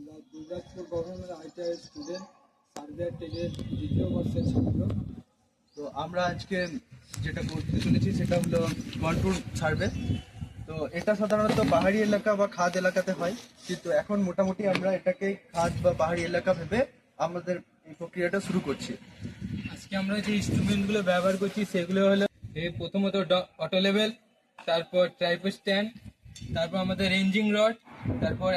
আমরা Durgapur government ITI student survey টেকের দ্বিতীয় বর্ষের ছাত্র। তো আমরা আজকে যেটা করতে চলেছি সেটা হলো কন্ট্রোল সার্ভে। তো এটা সাধারণত পাহাড়ি এলাকা বা খাদ এলাকাতে হয়, কিন্তু এখন মোটামুটি আমরা এটাকে খাদ বা পাহাড়ি এলাকা ভেবে আমাদের এই প্রক্রিয়াটা শুরু করছি। আজকে আমরা যে ইনস্ট্রুমেন্টগুলো ব্যবহার করছি সেগুলো হলো প্রথমত অটো লেভেল, তারপর ট্রাইপড স্ট্যান্ড, তারপর আমাদের রেঞ্জিং রড, তারপর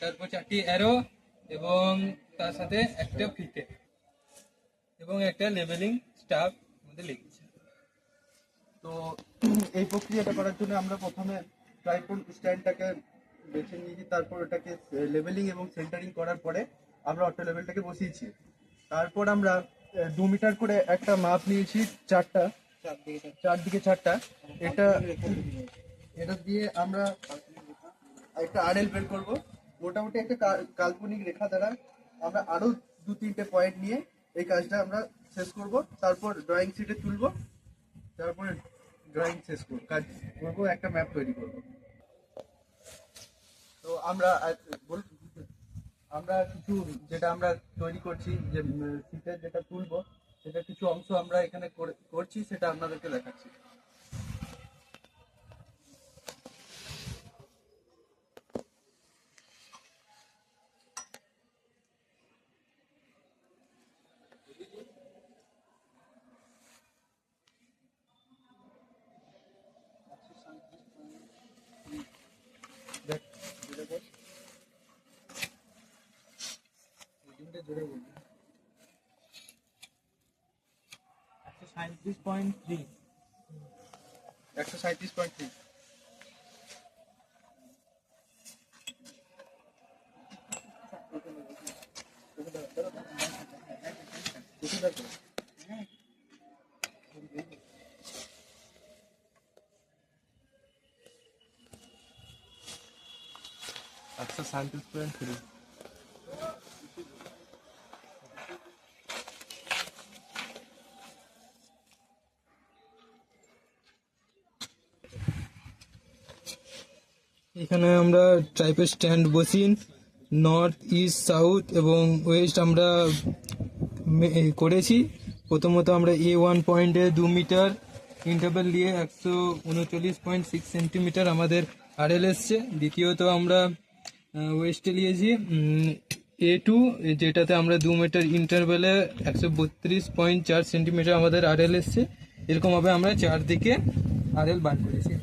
তারপর 4টি অ্যারো এবং তার সাথে একটা ফিতে এবং একটা লেভেলিং স্টাফ আমাদের লেগেছে। তো এই প্রক্রিয়াটা করার জন্য আমরা প্রথমে ট্রাইপড স্ট্যান্ডটাকে বেছে নিয়েছি, তারপর ওটাকে লেভেলিং এবং সেন্টারিং করার পরে আমরা অটো লেভেলটাকে বসিয়েছি। তারপর আমরা 2 মিটার করে একটা মাপ নিয়েছি, চারদিকে চারটা। এটা দিয়ে আমরা একটা আরএল বের করব। মোটামুটি একটা কাল্পনিক রেখা দ্বারা আমরা আরো 2-3টে পয়েন্ট নিয়ে এই কাজটা আমরা শেষ করব। তারপর ড্রয়িং শিটে তুলব, তারপরে ড্রয়িং শেষ করবো, একটা ম্যাপ তৈরি করব। তো আমরা কিছু যেটা আমরা তৈরি করছি, যে শিটের যেটা তুলবো সেটা কিছু অংশ আমরা এখানে করছি, সেটা আপনাদেরকে দেখাচ্ছি। দেখ, যেটা বল, জোরে বলবি। 137.3। 137.3। আচ্ছা, 37.3। এখানে আমরা ট্রাইপড স্ট্যান্ড বসিয়ে নর্থ, ইস্ট, সাউথ এবং ওয়েস্ট আমরা করেছি। প্রথমত আমরা A1 পয়েন্টে 2 মিটার ইন্টারভ্যাল দিয়ে 139.6 সেন্টিমিটার আমাদের আরএল এসছে। দ্বিতীয়ত আমরা ওয়েস্টে নিয়েছি A2, যেটাতে আমরা 2 মিটার ইন্টারভ্যালে 132.4 সেন্টিমিটার আমাদের আরএল এসছে। এরকমভাবে আমরা চারদিকে আরএল বার করেছি।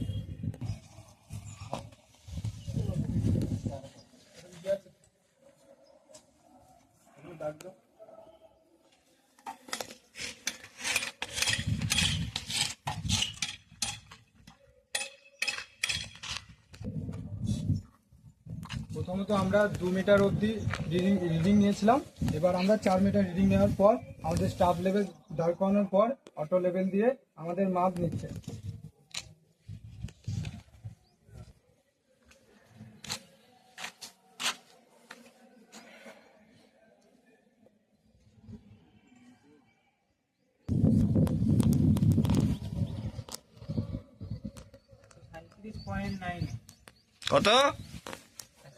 প্রথমত আমরা 2 মিটার অবধি রিডিং নিয়েছিলাম। এবার আমরা 4 মিটার রিডিং নেওয়ার পর আমাদের স্টাফ লেভেল দাঁড় করানোর পর অটো লেভেল দিয়ে আমাদের মাপ নিচ্ছে। কত?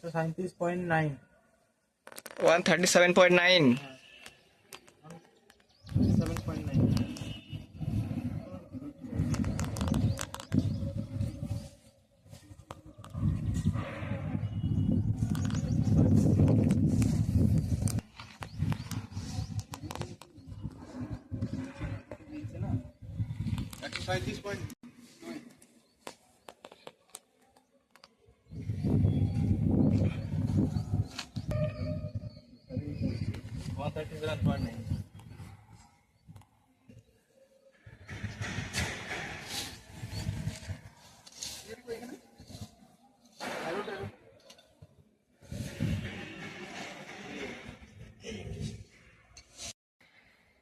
137.9। 137.9।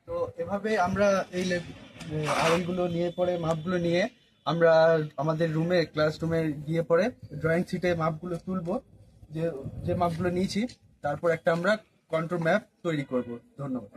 তো এভাবে আমরা এই আরএলগুলো নিয়ে পরে মাপগুলো নিয়ে আমরা আমাদের ক্লাসরুমে গিয়ে পরে ড্রয়িং শিটে মাপগুলো তুলবো, যে মাপগুলো নিয়েছি। তারপর একটা আমরা কন্ট্রোল ম্যাপ তৈরি করব। ধন্যবাদ।